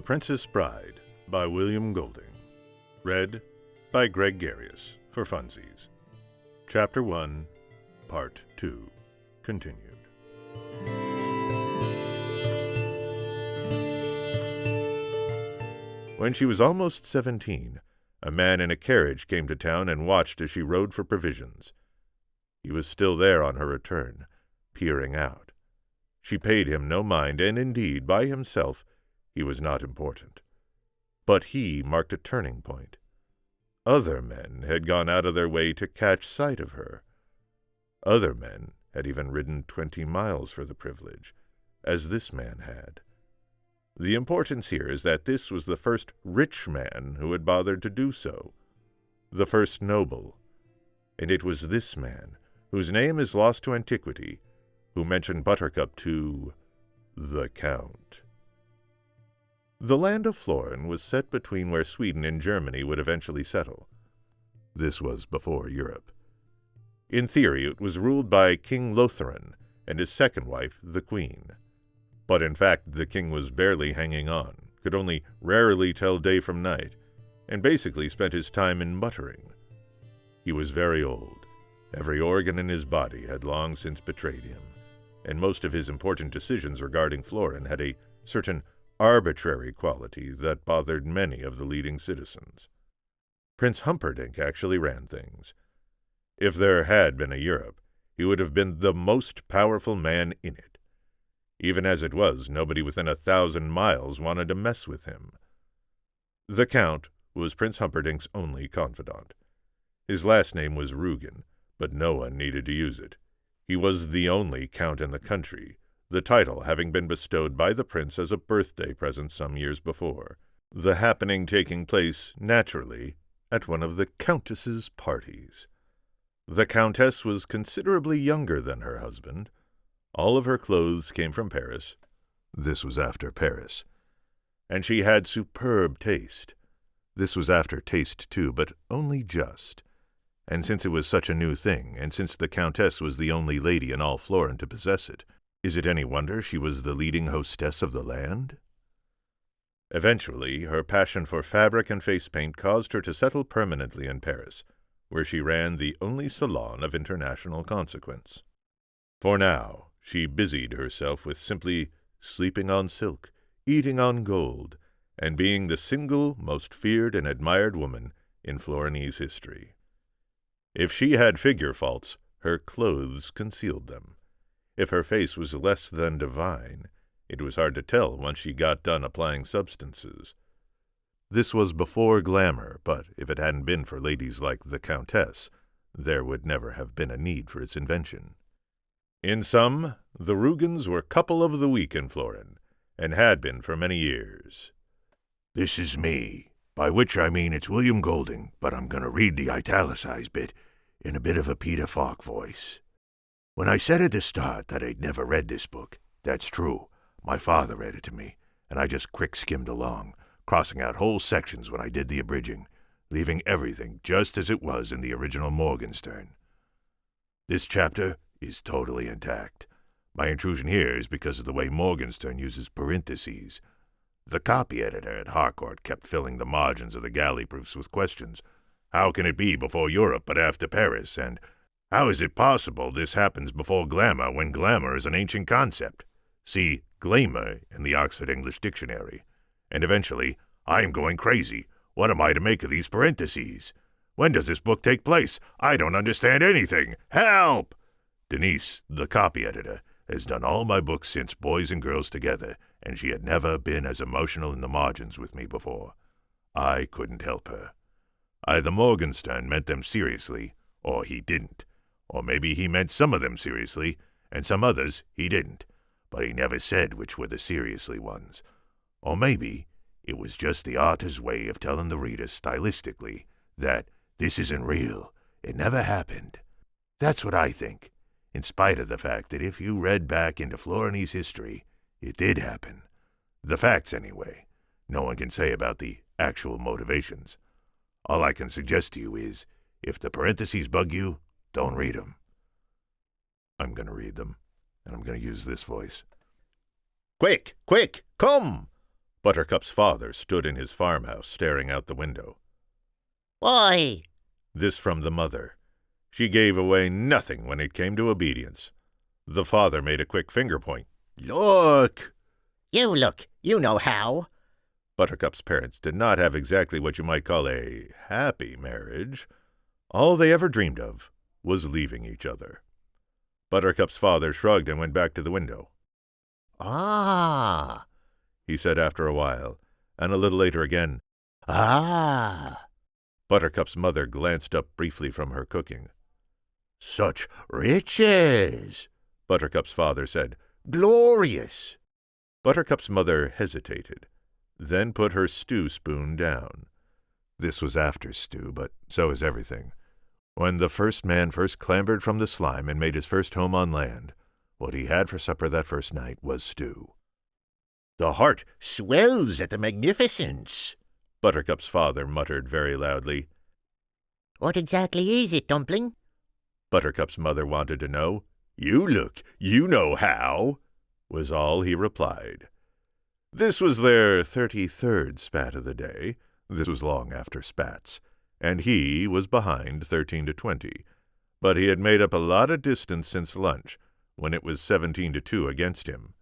The Princess Bride by William Golding. Read by Greg Garious for Funsies. Chapter 1, Part 2. Continued. When she was almost 17, a man in a carriage came to town and watched as she rode for provisions. He was still there on her return, peering out. She paid him no mind, and indeed, by himself, he was not important. But he marked a turning point. Other men had gone out of their way to catch sight of her. Other men had even ridden 20 miles for the privilege, as this man had. The importance here is that this was the first rich man who had bothered to do so, the first noble, and it was this man, whose name is lost to antiquity, who mentioned Buttercup to the Count. The land of Florin was set between where Sweden and Germany would eventually settle. This was before Europe. In theory, it was ruled by King Lotharin and his second wife, the Queen. But in fact, the king was barely hanging on, could only rarely tell day from night, and basically spent his time in muttering. He was very old. Every organ in his body had long since betrayed him, and most of his important decisions regarding Florin had a certain arbitrary quality that bothered many of the leading citizens. Prince Humperdinck actually ran things. If there had been a Europe, he would have been the most powerful man in it. Even as it was, nobody within 1,000 miles wanted to mess with him. The Count was Prince Humperdinck's only confidant. His last name was Rugen, but no one needed to use it. He was the only count in the country, the title having been bestowed by the prince as a birthday present some years before, the happening taking place, naturally, at one of the countess's parties. The countess was considerably younger than her husband. All of her clothes came from Paris. This was after Paris. And she had superb taste. This was after taste, too, but only just. And since it was such a new thing, and since the countess was the only lady in all Florin to possess it, is it any wonder she was the leading hostess of the land? Eventually, her passion for fabric and face paint caused her to settle permanently in Paris, where she ran the only salon of international consequence. For now, she busied herself with simply sleeping on silk, eating on gold, and being the single most feared and admired woman in Florinese history. If she had figure faults, her clothes concealed them. If her face was less than divine, it was hard to tell once she got done applying substances. This was before glamour, but if it hadn't been for ladies like the Countess, there would never have been a need for its invention. In sum, the Rugens were couple of the week in Florin, and had been for many years. This is me, by which I mean it's William Golding, but I'm going to read the italicized bit in a bit of a Peter Falk voice. When I said at the start that I'd never read this book, that's true. My father read it to me, and I just quick-skimmed along, crossing out whole sections when I did the abridging, leaving everything just as it was in the original Morgenstern. This chapter is totally intact. My intrusion here is because of the way Morgenstern uses parentheses. The copy editor at Harcourt kept filling the margins of the galley proofs with questions. How can it be before Europe but after Paris? And how is it possible this happens before glamour when glamour is an ancient concept? See glamour in the Oxford English Dictionary. And eventually, I'm going crazy. What am I to make of these parentheses? When does this book take place? I don't understand anything. Help! Denise, the copy editor, has done all my books since Boys and Girls Together, and she had never been as emotional in the margins with me before. I couldn't help her. Either Morgenstern meant them seriously, or he didn't. Or maybe he meant some of them seriously, and some others he didn't. But he never said which were the seriously ones. Or maybe it was just the author's way of telling the reader stylistically that this isn't real, it never happened. That's what I think, in spite of the fact that if you read back into Florinese history, it did happen. The facts, anyway. No one can say about the actual motivations. All I can suggest to you is, if the parentheses bug you, don't read them. I'm going to read them, and I'm going to use this voice. Quick, quick, come! Buttercup's father stood in his farmhouse staring out the window. "Why?" This from the mother. She gave away nothing when it came to obedience. The father made a quick finger point. "Look!" "You look. You know how." Buttercup's parents did not have exactly what you might call a happy marriage. All they ever dreamed of was leaving each other. Buttercup's father shrugged and went back to the window. "Ah," he said after a while, and a little later again, "Ah." Buttercup's mother glanced up briefly from her cooking. "Such riches," Buttercup's father said. "Glorious." Buttercup's mother hesitated, then put her stew spoon down. This was after stew, but so is everything. When the first man first clambered from the slime and made his first home on land, what he had for supper that first night was stew. "The heart swells at the magnificence," Buttercup's father muttered very loudly. "What exactly is it, Dumpling?" Buttercup's mother wanted to know. "You look, you know how," was all he replied. This was their 33rd spat of the day. This was long after spats, and he was behind 13 to 20. But he had made up a lot of distance since lunch, when it was 17 to 2 against him.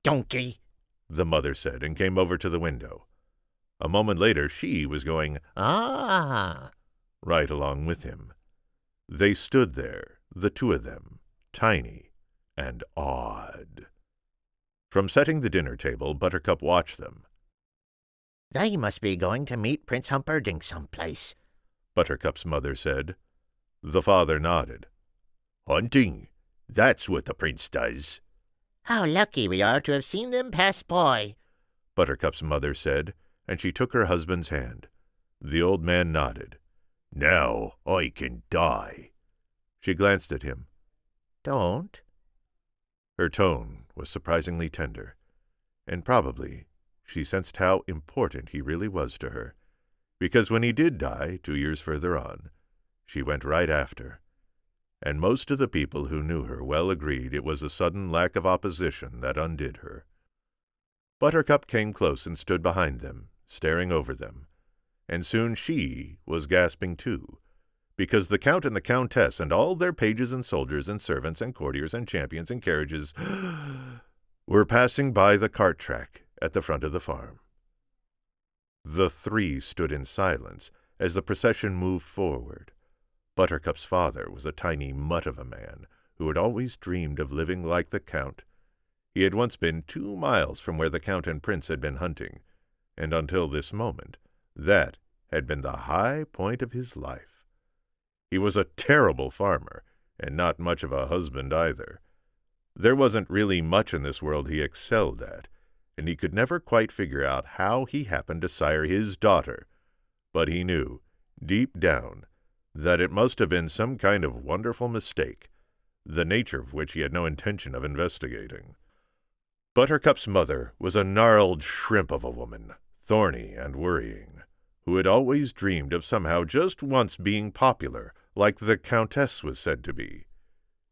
"Donkey," the mother said, and came over to the window. A moment later, she was going, "Ah," right along with him. They stood there, the two of them, tiny and odd. From setting the dinner table, Buttercup watched them. "They must be going to meet Prince Humperdinck someplace," Buttercup's mother said. The father nodded. "Hunting, that's what the prince does." "How lucky we are to have seen them pass by," Buttercup's mother said, and she took her husband's hand. The old man nodded. "Now I can die." She glanced at him. "Don't." Her tone was surprisingly tender, and probably she sensed how important he really was to her, because when he did die 2 years further on, she went right after, and most of the people who knew her well agreed it was a sudden lack of opposition that undid her. Buttercup came close and stood behind them, staring over them, and soon she was gasping too, because the Count and the Countess and all their pages and soldiers and servants and courtiers and champions and carriages were passing by the cart track at the front of the farm. The three stood in silence as the procession moved forward. Buttercup's father was a tiny mutt of a man who had always dreamed of living like the Count. He had once been 2 miles from where the Count and Prince had been hunting, and until this moment, that had been the high point of his life. He was a terrible farmer, and not much of a husband either. There wasn't really much in this world he excelled at, and he could never quite figure out how he happened to sire his daughter. But he knew, deep down, that it must have been some kind of wonderful mistake, the nature of which he had no intention of investigating. Buttercup's mother was a gnarled shrimp of a woman, thorny and worrying, who had always dreamed of somehow just once being popular, like the Countess was said to be.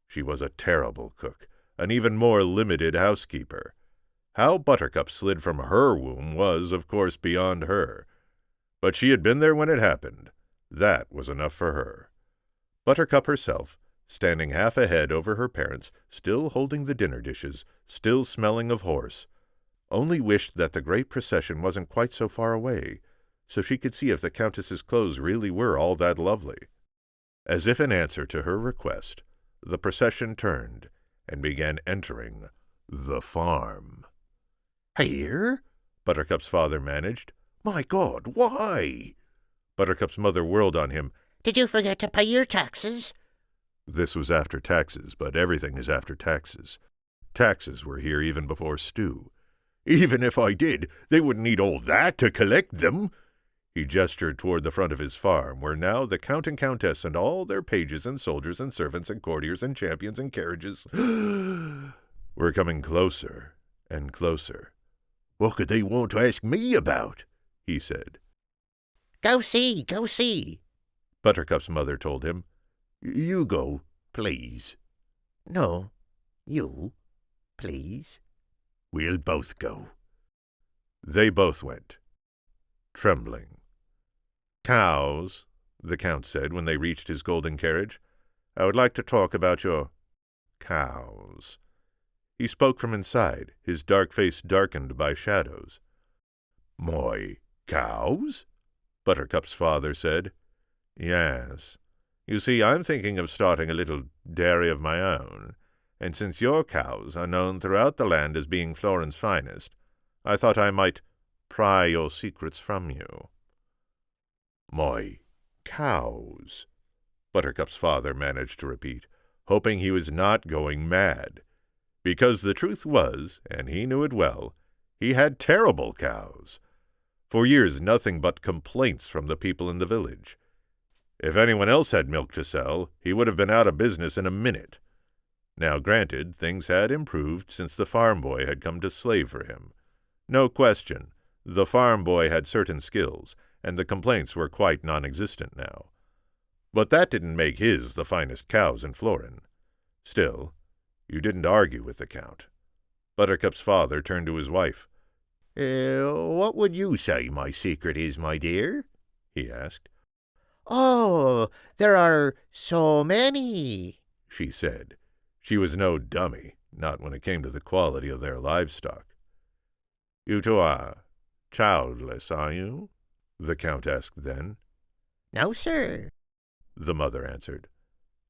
She was a terrible cook, an even more limited housekeeper. How Buttercup slid from her womb was, of course, beyond her. But she had been there when it happened. That was enough for her. Buttercup herself, standing half ahead over her parents, still holding the dinner dishes, still smelling of horse, only wished that the great procession wasn't quite so far away, so she could see if the Countess's clothes really were all that lovely. As if in answer to her request, the procession turned and began entering the farm. "Here?" Buttercup's father managed. "My God, why?" Buttercup's mother whirled on him. "Did you forget to pay your taxes?" This was after taxes, but everything is after taxes. Taxes were here even before stew. "Even if I did, they wouldn't need all that to collect them." He gestured toward the front of his farm, where now the Count and Countess and all their pages and soldiers and servants and courtiers and champions and carriages were coming closer and closer. "What could they want to ask me about?" he said. Go see, go see," Buttercup's mother told him. "You go, please." "No, you, please." "We'll both go." They both went, trembling. "Cows," the Count said when they reached his golden carriage. "I would like to talk about your cows." He spoke from inside, his dark face darkened by shadows. "My cows?" Buttercup's father said. "Yes. You see, I'm thinking of starting a little dairy of my own, and since your cows are known throughout the land as being Floren's finest, I thought I might pry your secrets from you." "My cows," Buttercup's father managed to repeat, hoping he was not going mad. Because the truth was, and he knew it well, he had terrible cows. For years nothing but complaints from the people in the village. If anyone else had milk to sell, he would have been out of business in a minute. Now granted, things had improved since the farm boy had come to slave for him. No question, the farm boy had certain skills, and the complaints were quite non-existent now. But that didn't make his the finest cows in Floren. Still, you didn't argue with the Count. Buttercup's father turned to his wife. What would you say my secret is, my dear?" he asked. Oh, there are so many, she said. She was no dummy, not when it came to the quality of their livestock. "You two are childless, are you?" the Count asked then. "No, sir," the mother answered.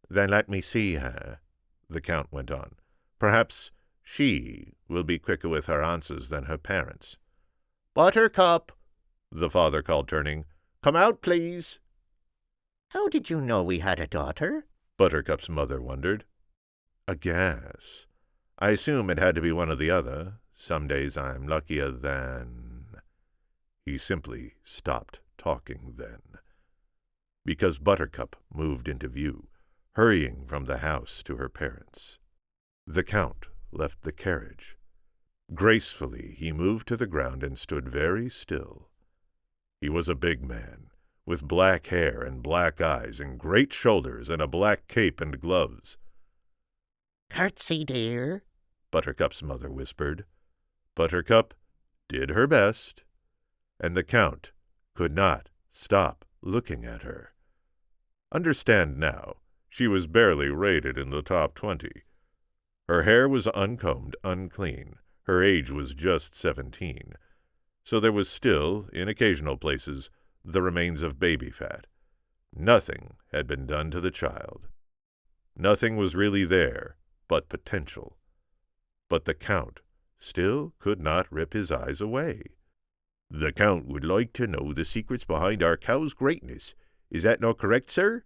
"Then let me see her," the Count went on. "Perhaps she will be quicker with her answers than her parents." "Buttercup," the father called, turning. "Come out, please." "How did you know we had a daughter?" Buttercup's mother wondered. "A guess. I assume it had to be one or the other. Some days I'm luckier than—" He simply stopped talking then, because Buttercup moved into view, hurrying from the house to her parents. The Count left the carriage. Gracefully he moved to the ground and stood very still. He was a big man, with black hair and black eyes and great shoulders and a black cape and gloves. "Curtsy, dear," Buttercup's mother whispered. Buttercup did her best, and the Count could not stop looking at her. Understand now, she was barely rated in the top 20. Her hair was uncombed, unclean. Her age was just 17. So there was still, in occasional places, the remains of baby fat. Nothing had been done to the child. Nothing was really there but potential. But the Count still could not rip his eyes away. "The Count would like to know the secrets behind our cow's greatness. Is that not correct, sir?"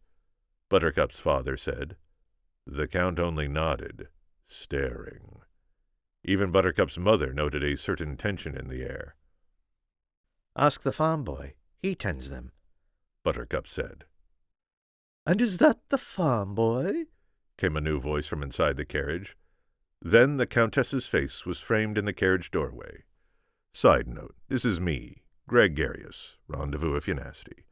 Buttercup's father said. The Count only nodded, staring. Even Buttercup's mother noted a certain tension in the air. "Ask the farm boy. He tends them," Buttercup said. "And is that the farm boy?" came a new voice from inside the carriage. Then the Countess's face was framed in the carriage doorway. Side note, this is me, Greg Garious, rendezvous if you're nasty.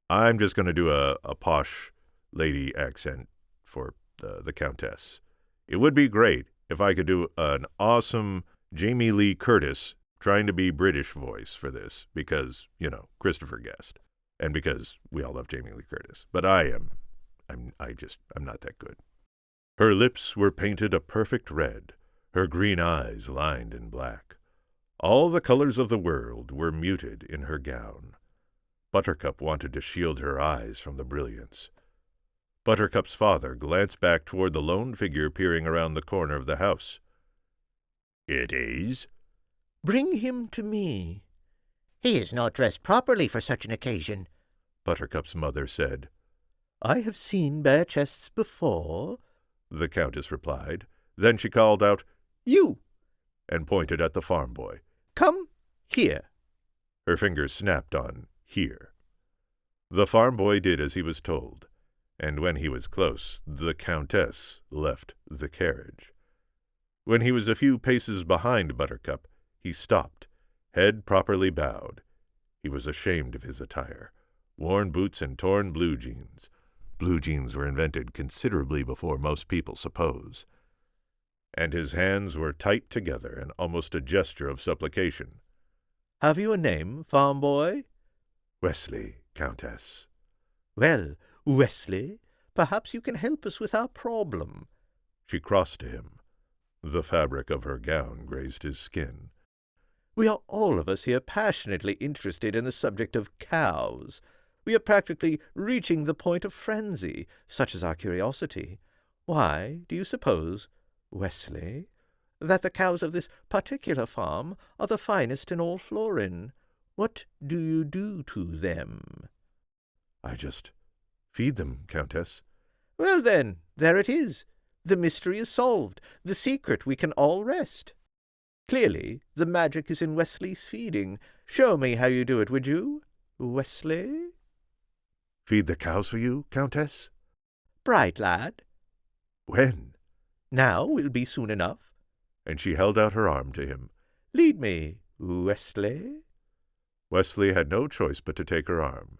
I'm just going to do a posh lady accent for the Countess. It would be great if I could do an awesome Jamie Lee Curtis trying to be British voice for this, because, Christopher Guest, and because we all love Jamie Lee Curtis. But I'm not that good. Her lips were painted a perfect red, her green eyes lined in black. All the colors of the world were muted in her gown. Buttercup wanted to shield her eyes from the brilliance. Buttercup's father glanced back toward the lone figure peering around the corner of the house. "It is?" "Bring him to me." "He is not dressed properly for such an occasion," Buttercup's mother said. "I have seen bare chests before," the Countess replied. Then she called out, "You!" and pointed at the farm boy. "Come here." Her fingers snapped on here. The farm boy did as he was told, and when he was close, the Countess left the carriage. When he was a few paces behind Buttercup, he stopped, head properly bowed. He was ashamed of his attire, worn boots and torn blue jeans. Blue jeans were invented considerably before most people suppose. And his hands were tight together in almost a gesture of supplication. Have you a name, farm boy? Wesley, Countess. Well, Wesley, perhaps you can help us with our problem. She crossed to him. The fabric of her gown grazed his skin. We are all of us here passionately interested in the subject of cows. We are practically reaching the point of frenzy, such is our curiosity. Why do you suppose, Wesley, that the cows of this particular farm are the finest in all Florin? What do you do to them? I just feed them, Countess. Well, then, there it is. The mystery is solved. The secret we can all rest. Clearly, the magic is in Wesley's feeding. Show me how you do it, would you, Wesley? Feed the cows for you, Countess? Bright lad. When? Now will be soon enough. And she held out her arm to him. Lead me, Wesley. Wesley had no choice but to take her arm,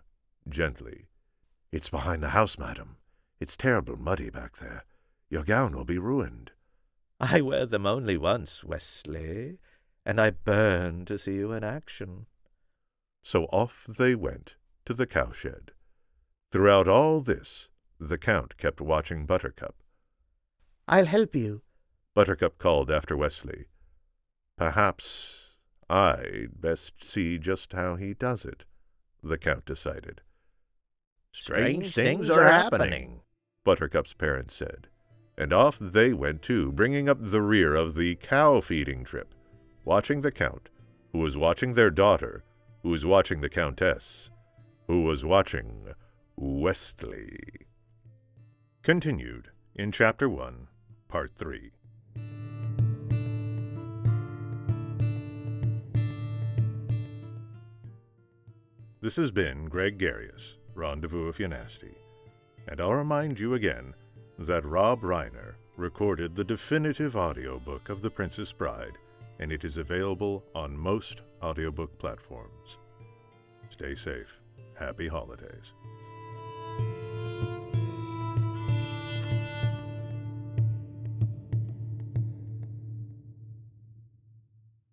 gently. It's behind the house, madam. It's terrible muddy back there. Your gown will be ruined. I wear them only once, Wesley, and I burn to see you in action. So off they went to the cowshed. Throughout all this, the Count kept watching Buttercup. I'll help you. Buttercup called after Wesley. Perhaps I'd best see just how he does it, the Count decided. Strange things are happening, Buttercup's parents said, and off they went too, bringing up the rear of the cow-feeding trip, watching the Count, who was watching their daughter, who was watching the Countess, who was watching Wesley. Continued in Chapter 1, Part 3. This has been Greg Garious, Rendezvous if you're nasty. And I'll remind you again that Rob Reiner recorded the definitive audiobook of The Princess Bride, and it is available on most audiobook platforms. Stay safe. Happy holidays.